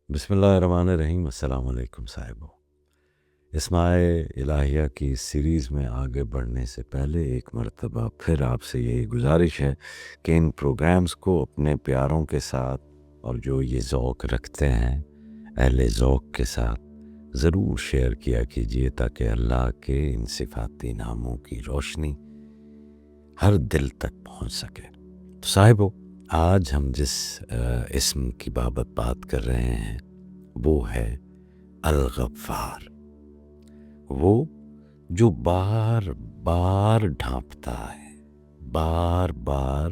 بسم اللہ الرحمن الرحیم۔ السلام علیکم صاحبو۔ اسمائے الہیہ کی اس سیریز میں آگے بڑھنے سے پہلے ایک مرتبہ پھر آپ سے یہی گزارش ہے کہ ان پروگرامز کو اپنے پیاروں کے ساتھ اور جو یہ ذوق رکھتے ہیں اہل ذوق کے ساتھ ضرور شیئر کیا کیجیے تاکہ اللہ کے ان صفاتی ناموں کی روشنی ہر دل تک پہنچ سکے۔ تو صاحبو، آج ہم جس اسم کی بات کر رہے ہیں وہ ہے الغفار، وہ جو بار بار ڈھانپتا ہے، بار بار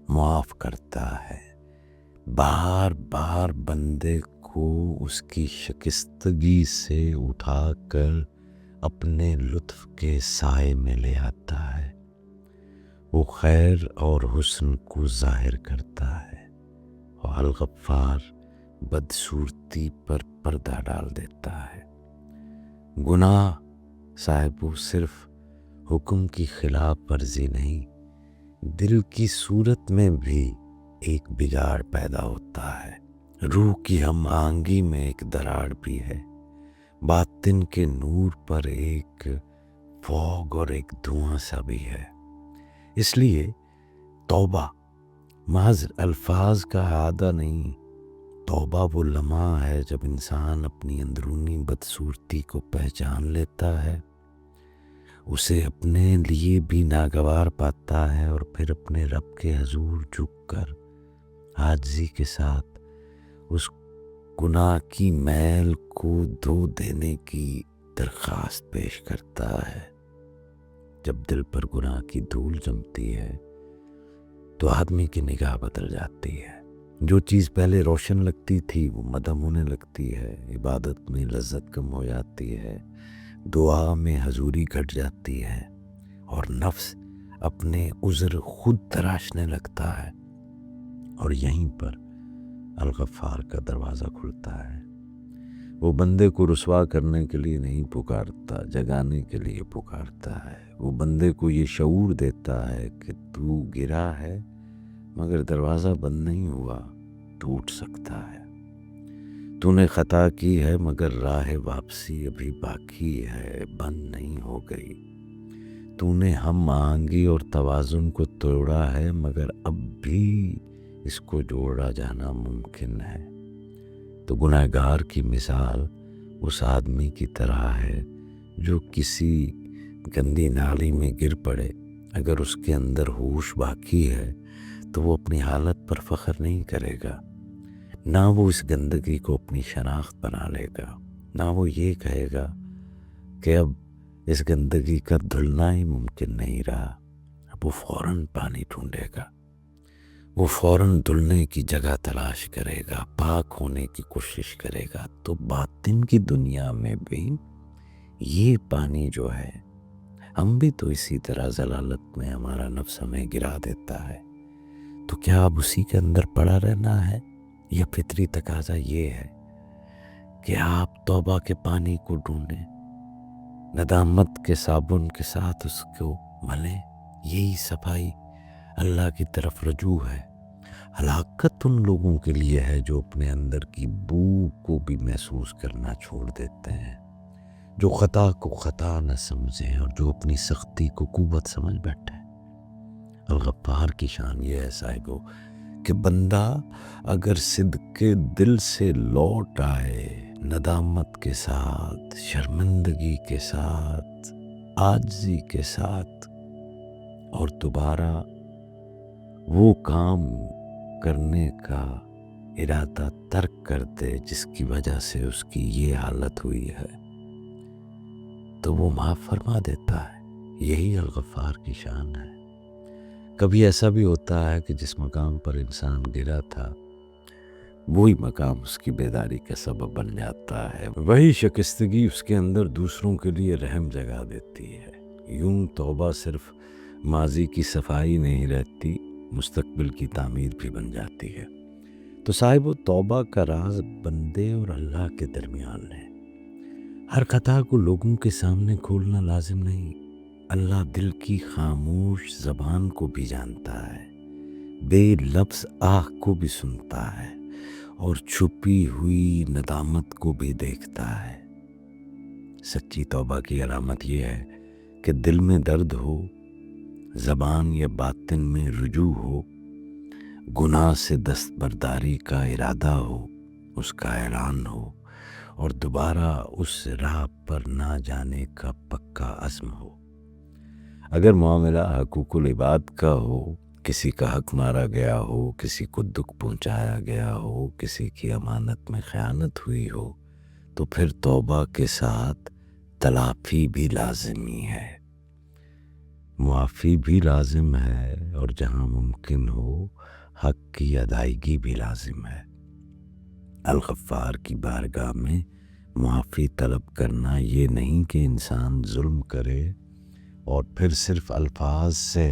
معاف کرتا ہے، بار بار بندے کو اس کی شکستگی سے اٹھا کر اپنے لطف کے سائے میں لے آتا ہے۔ وہ خیر اور حسن کو ظاہر کرتا ہے اور الغفار بدصورتی پر پردہ ڈال دیتا ہے۔ گناہ صاحبو صرف حکم کی خلاف ورزی نہیں، دل کی صورت میں بھی ایک بگاڑ پیدا ہوتا ہے۔ روح کی ہم آہنگی میں ایک دراڑ بھی ہے، باطن کے نور پر ایک فوگ اور ایک دھواں سا بھی ہے۔ اس لیے توبہ محض الفاظ کا احاطہ نہیں، توبہ وہ لمحہ ہے جب انسان اپنی اندرونی بدصورتی کو پہچان لیتا ہے، اسے اپنے لیے بھی ناگوار پاتا ہے اور پھر اپنے رب کے حضور جھک کر عاجزی کے ساتھ اس گناہ کی میل کو دھو دینے کی درخواست پیش کرتا ہے۔ جب دل پر گناہ کی دھول جمتی ہے تو آدمی کی نگاہ بدل جاتی ہے۔ جو چیز پہلے روشن لگتی تھی وہ مدھم ہونے لگتی ہے، عبادت میں لذت کم ہو جاتی ہے، دعا میں حضوری گھٹ جاتی ہے اور نفس اپنے عذر خود تراشنے لگتا ہے، اور یہیں پر الغفار کا دروازہ کھلتا ہے۔ وہ بندے کو رسوا کرنے کے لیے نہیں پکارتا، جگانے کے لیے پکارتا ہے۔ وہ بندے کو یہ شعور دیتا ہے کہ تو گرا ہے مگر دروازہ بند نہیں ہوا، تو اٹھ سکتا ہے۔ تو نے خطا کی ہے مگر راہ واپسی ابھی باقی ہے، بند نہیں ہو گئی۔ تو نے ہم آہنگی اور توازن کو توڑا ہے مگر اب بھی اس کو جوڑا جانا ممکن ہے۔ تو گنہگار کی مثال اس آدمی کی طرح ہے جو کسی گندی نالی میں گر پڑے۔ اگر اس کے اندر ہوش باقی ہے تو وہ اپنی حالت پر فخر نہیں کرے گا، نہ وہ اس گندگی کو اپنی شناخت بنا لے گا، نہ وہ یہ کہے گا کہ اب اس گندگی کا دھلنا ہی ممکن نہیں رہا۔ اب وہ فوراً پانی ڈھونڈے گا، وہ فوراً دھلنے کی جگہ تلاش کرے گا، پاک ہونے کی کوشش کرے گا۔ تو باطن کی دنیا میں بھی یہ پانی جو ہے، ہم بھی تو اسی طرح ضلالت میں ہمارا نفس ہمیں گرا دیتا ہے۔ تو کیا اب اسی کے اندر پڑا رہنا ہے، یا فطری تقاضا یہ ہے کہ آپ توبہ کے پانی کو ڈھونڈیں، ندامت کے صابن کے ساتھ اس کو ملیں؟ یہی صفائی اللہ کی طرف رجوع ہے۔ ہلاکت ان لوگوں کے لیے ہے جو اپنے اندر کی بو کو بھی محسوس کرنا چھوڑ دیتے ہیں، جو خطا کو خطا نہ سمجھیں اور جو اپنی سختی کو قوت سمجھ بیٹھے۔ الغفار کی شان یہ ہے صاحبو کہ بندہ اگر صدق دل سے لوٹ آئے، ندامت کے ساتھ، شرمندگی کے ساتھ، عاجزی کے ساتھ، اور دوبارہ وہ کام کرنے کا ارادہ ترک کر دے جس کی وجہ سے اس کی یہ حالت ہوئی ہے، تو وہ معاف فرما دیتا ہے۔ یہی الغفار کی شان ہے۔ کبھی ایسا بھی ہوتا ہے کہ جس مقام پر انسان گرا تھا وہی مقام اس کی بیداری کا سبب بن جاتا ہے، وہی شکستگی اس کے اندر دوسروں کے لیے رحم جگا دیتی ہے۔ یوں توبہ صرف ماضی کی صفائی نہیں رہتی، مستقبل کی تعمیر بھی بن جاتی ہے۔ تو صاحب، توبہ کا راز بندے اور اللہ کے درمیان ہے۔ ہر خطا کو لوگوں کے سامنے کھولنا لازم نہیں۔ اللہ دل کی خاموش زبان کو بھی جانتا ہے، بے لفظ آہ کو بھی سنتا ہے، اور چھپی ہوئی ندامت کو بھی دیکھتا ہے۔ سچی توبہ کی علامت یہ ہے کہ دل میں درد ہو، زبان یا باطن میں رجوع ہو، گناہ سے دستبرداری کا ارادہ ہو، اس کا اعلان ہو، اور دوبارہ اس راہ پر نہ جانے کا پکا عزم ہو۔ اگر معاملہ حقوق العباد کا ہو، کسی کا حق مارا گیا ہو، کسی کو دکھ پہنچایا گیا ہو، کسی کی امانت میں خیانت ہوئی ہو، تو پھر توبہ کے ساتھ تلافی بھی لازمی ہے، معافی بھی لازم ہے، اور جہاں ممکن ہو حق کی ادائیگی بھی لازم ہے۔ الغفار کی بارگاہ میں معافی طلب کرنا یہ نہیں کہ انسان ظلم کرے اور پھر صرف الفاظ سے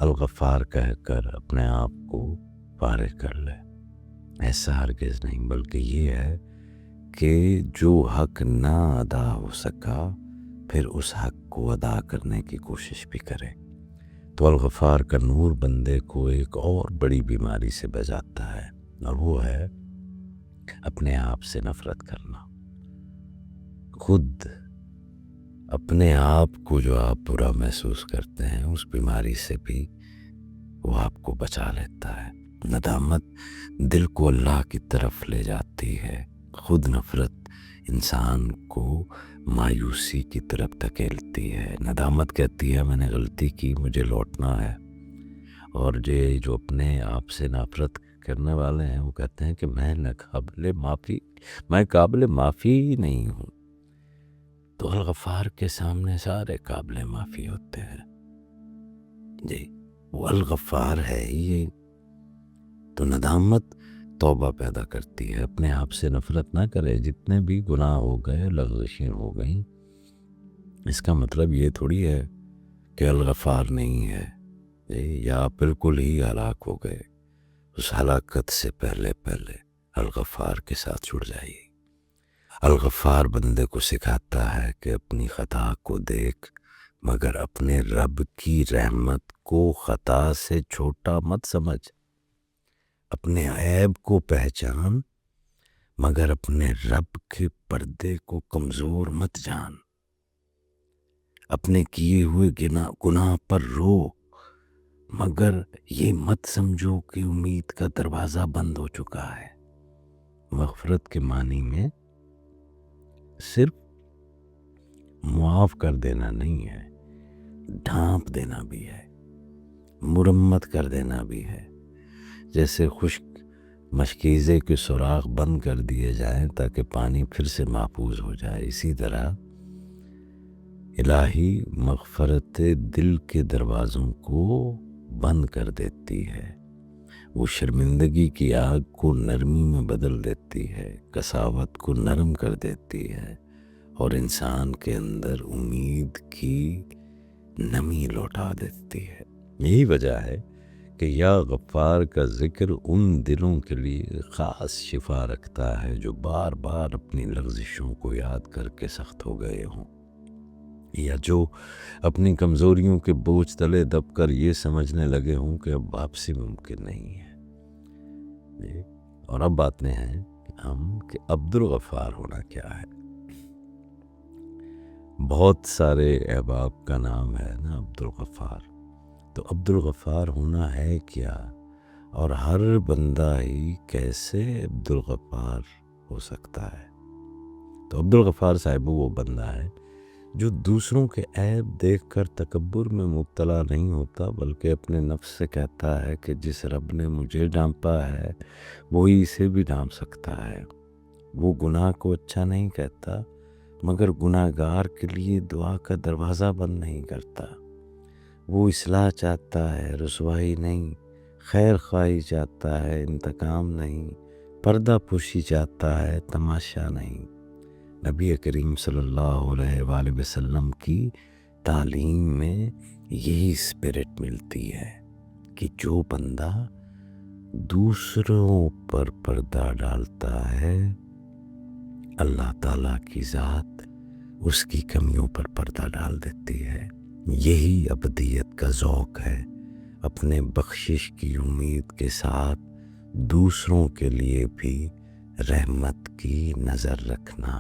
الغفار کہہ کر اپنے آپ کو فارغ کر لے، ایسا ہرگز نہیں، بلکہ یہ ہے کہ جو حق نہ ادا ہو سکا پھر اس حق کو ادا کرنے کی کوشش بھی کرے۔ تو الغفار کا نور بندے کو ایک اور بڑی بیماری سے بچاتا ہے، اور وہ ہے اپنے آپ سے نفرت کرنا۔ خود اپنے آپ کو جو آپ برا محسوس کرتے ہیں، اس بیماری سے بھی وہ آپ کو بچا لیتا ہے۔ ندامت دل کو اللہ کی طرف لے جاتی ہے، خود نفرت انسان کو مایوسی کی طرف دھکیلتی ہے۔ ندامت کہتی ہے میں نے غلطی کی، مجھے لوٹنا ہے، اور جو اپنے آپ سے نفرت کرنے والے ہیں وہ کہتے ہیں کہ میں قابل معافی ہی نہیں ہوں۔ تو الغفار کے سامنے سارے قابل معافی ہوتے ہیں، جی وہ الغفار ہے یہ۔ تو ندامت توبہ پیدا کرتی ہے، اپنے آپ سے نفرت نہ کرے۔ جتنے بھی گناہ ہو گئے، لغزشیں ہو گئیں، اس کا مطلب یہ تھوڑی ہے کہ الغفار نہیں ہے، یا بالکل ہی ہلاک ہو گئے۔ اس ہلاکت سے پہلے الغفار کے ساتھ جڑ جائیے۔ الغفار بندے کو سکھاتا ہے کہ اپنی خطا کو دیکھ مگر اپنے رب کی رحمت کو خطا سے چھوٹا مت سمجھ، اپنے عیب کو پہچان مگر اپنے رب کے پردے کو کمزور مت جان، اپنے کیے ہوئے گناہ پر رو مگر یہ مت سمجھو کہ امید کا دروازہ بند ہو چکا ہے۔ مغفرت کے معنی میں صرف معاف کر دینا نہیں ہے، ڈھانپ دینا بھی ہے، مرمت کر دینا بھی ہے۔ جیسے خشک مشکیزے کے سوراخ بند کر دیے جائیں تاکہ پانی پھر سے محفوظ ہو جائے، اسی طرح الہی مغفرت دل کے دروازوں کو بند کر دیتی ہے۔ وہ شرمندگی کی آگ کو نرمی میں بدل دیتی ہے، قساوت کو نرم کر دیتی ہے، اور انسان کے اندر امید کی نمی لوٹا دیتی ہے۔ یہی وجہ ہے کہ یا غفار کا ذکر ان دلوں کے لیے خاص شفا رکھتا ہے جو بار بار اپنی لغزشوں کو یاد کر کے سخت ہو گئے ہوں، یا جو اپنی کمزوریوں کے بوجھ تلے دب کر یہ سمجھنے لگے ہوں کہ اب واپسی ممکن نہیں ہے۔ اور اب آتے ہیں ہم کہ عبد الغفار ہونا کیا ہے۔ بہت سارے احباب کا نام ہے نا عبد الغفار، تو عبد الغفار ہونا ہے کیا، اور ہر بندہ ہی کیسے عبد الغفار ہو سکتا ہے؟ تو عبد الغفار صاحب وہ بندہ ہے جو دوسروں کے عیب دیکھ کر تکبر میں مبتلا نہیں ہوتا، بلکہ اپنے نفس سے کہتا ہے کہ جس رب نے مجھے ڈھانپا ہے وہی اسے بھی ڈھانپ سکتا ہے۔ وہ گناہ کو اچھا نہیں کہتا مگر گناہ گار کے لیے دعا کا دروازہ بند نہیں کرتا۔ وہ اصلاح چاہتا ہے، رسوائی نہیں، خیر خواہی چاہتا ہے، انتقام نہیں، پردہ پوشی چاہتا ہے، تماشا نہیں۔ نبی کریم صلی اللہ علیہ وآلہ وسلم کی تعلیم میں یہی اسپرٹ ملتی ہے کہ جو بندہ دوسروں پر پردہ ڈالتا ہے، اللہ تعالیٰ کی ذات اس کی کمیوں پر پردہ ڈال دیتی ہے۔ یہی ابدیت کا ذوق ہے، اپنے بخشش کی امید کے ساتھ دوسروں کے لیے بھی رحمت کی نظر رکھنا.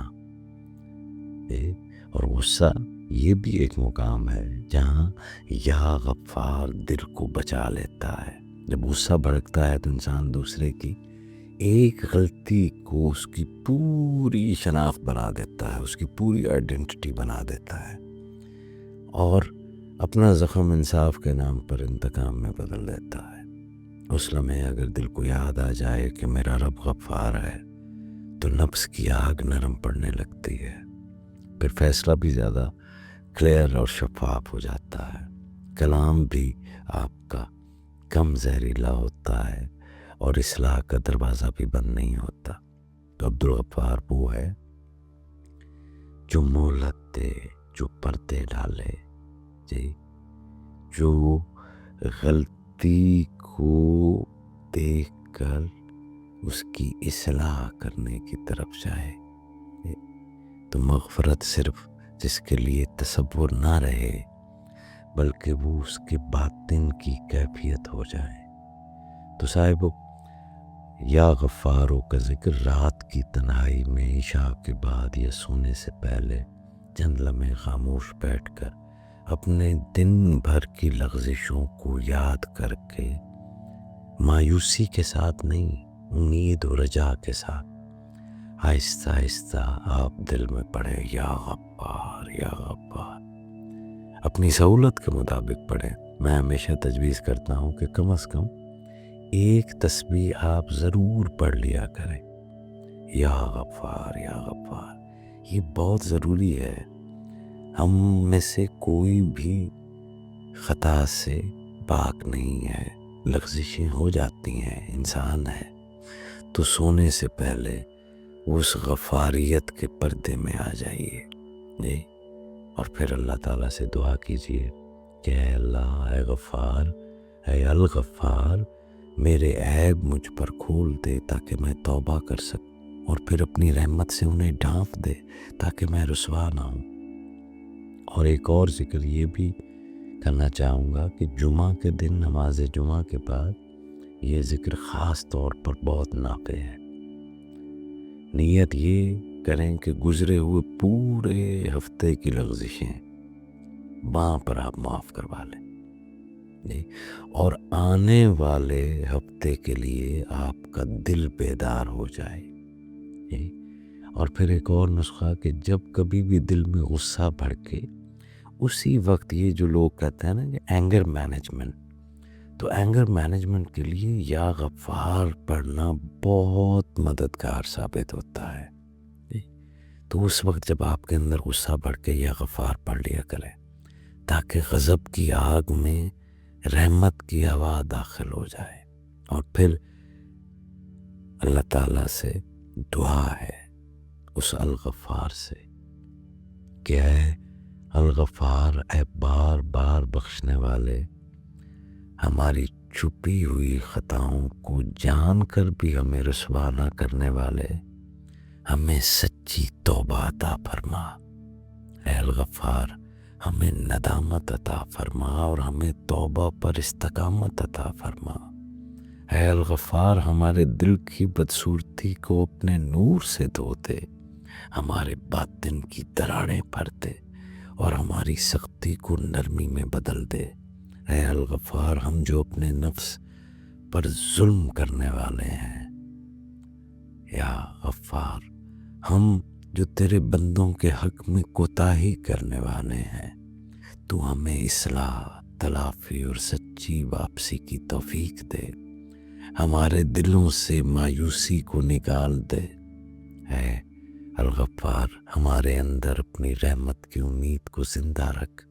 اور غصہ یہ بھی ایک مقام ہے جہاں یا غفار دل کو بچا لیتا ہے. جب غصہ بھڑکتا ہے تو انسان دوسرے کی ایک غلطی کو اس کی پوری شناخت بنا دیتا ہے، اس کی پوری آئیڈینٹی بنا دیتا ہے، اور اپنا زخم انصاف کے نام پر انتقام میں بدل دیتا ہے. اس لمحے اگر دل کو یاد آ جائے کہ میرا رب غفار ہے تو نفس کی آگ نرم پڑنے لگتی ہے. پھر فیصلہ بھی زیادہ کلیئر اور شفاف ہو جاتا ہے، کلام بھی آپ کا کم زہریلا ہوتا ہے، اور اصلاح کا دروازہ بھی بند نہیں ہوتا. تو عبدالغفار وہ ہے جو مہلت دے، جو پردے ڈالے، جی، جو غلطی کو دیکھ کر اس کی اصلاح کرنے کی طرف جائے. تو مغفرت صرف جس کے لیے تصور نہ رہے بلکہ وہ اس کے باطن کی کیفیت ہو جائے. تو صاحبو، یا غفاروں کا ذکر رات کی تنہائی میں عشاء کے بعد یا سونے سے پہلے چند لمحے خاموش بیٹھ کر اپنے دن بھر کی لغزشوں کو یاد کر کے مایوسی کے ساتھ نہیں، امید و رجا کے ساتھ آہستہ آہستہ آپ دل میں پڑھے یا غفار یا غفار. اپنی سہولت کے مطابق پڑھیں. میں ہمیشہ تجویز کرتا ہوں کہ کم از کم ایک تسبیح آپ ضرور پڑھ لیا کریں، یا غفار یا غفار. یہ بہت ضروری ہے. ہم میں سے کوئی بھی خطا سے پاک نہیں ہے، لغزشیں ہو جاتی ہیں، انسان ہے. تو سونے سے پہلے اس غفاریت کے پردے میں آ جائیے، جی، اور پھر اللہ تعالیٰ سے دعا کیجیے کہ اے اللہ، اے غفار، اے الغفار، میرے عیب مجھ پر کھول دے تاکہ میں توبہ کر سکوں، اور پھر اپنی رحمت سے انہیں ڈھانپ دے تاکہ میں رسوا نہ ہوں. اور ایک اور ذکر یہ بھی کرنا چاہوں گا کہ جمعہ کے دن نماز جمعہ کے بعد یہ ذکر خاص طور پر بہت نافع ہے. نیت یہ کریں کہ گزرے ہوئے پورے ہفتے کی لغزشیں وہاں پر آپ معاف کروا لیں، جی، اور آنے والے ہفتے کے لیے آپ کا دل بیدار ہو جائے، جی. اور پھر ایک اور نسخہ کہ جب کبھی بھی دل میں غصہ بھڑکے اسی وقت، یہ جو لوگ کہتے ہیں نا کہ اینگر مینجمنٹ، تو اینگر مینجمنٹ کے لیے یا غفار پڑھنا بہت مددگار ثابت ہوتا ہے. تو اس وقت جب آپ کے اندر غصہ بڑھ کے یا غفار پڑھ لیا کریں تاکہ غضب کی آگ میں رحمت کی ہوا داخل ہو جائے. اور پھر اللہ تعالیٰ سے دعا ہے اس الغفار سے کہ اے الغفار، اے بار بار بخشنے والے، ہماری چھپی ہوئی خطاؤں کو جان کر بھی ہمیں رسوا نہ کرنے والے، ہمیں سچی توبہ عطا فرما. اے الغفار، ہمیں ندامت عطا فرما اور ہمیں توبہ پر استقامت عطا فرما. اے الغفار، ہمارے دل کی بدصورتی کو اپنے نور سے دھو دے، ہمارے باطن کی دراڑیں بھر دے اور ہماری سختی کو نرمی میں بدل دے. اے الغفار، ہم جو اپنے نفس پر ظلم کرنے والے ہیں، یا غفار، ہم جو تیرے بندوں کے حق میں کوتاہی کرنے والے ہیں، تو ہمیں اصلاح، تلافی اور سچی واپسی کی توفیق دے. ہمارے دلوں سے مایوسی کو نکال دے. اے الغفار، ہمارے اندر اپنی رحمت کی امید کو زندہ رکھ.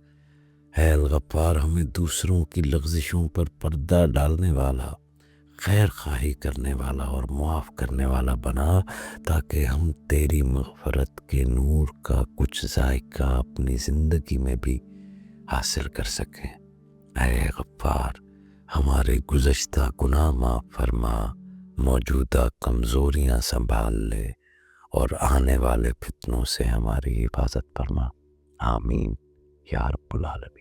اے الغفار، ہمیں دوسروں کی لغزشوں پر پردہ ڈالنے والا، خیر خواہی کرنے والا اور معاف کرنے والا بنا تاکہ ہم تیری مغفرت کے نور کا کچھ ذائقہ اپنی زندگی میں بھی حاصل کر سکیں. اے غفار، ہمارے گزشتہ گناہ معاف فرما، موجودہ کمزوریاں سنبھال لے اور آنے والے فتنوں سے ہماری حفاظت فرما. آمین یا رب العالمین.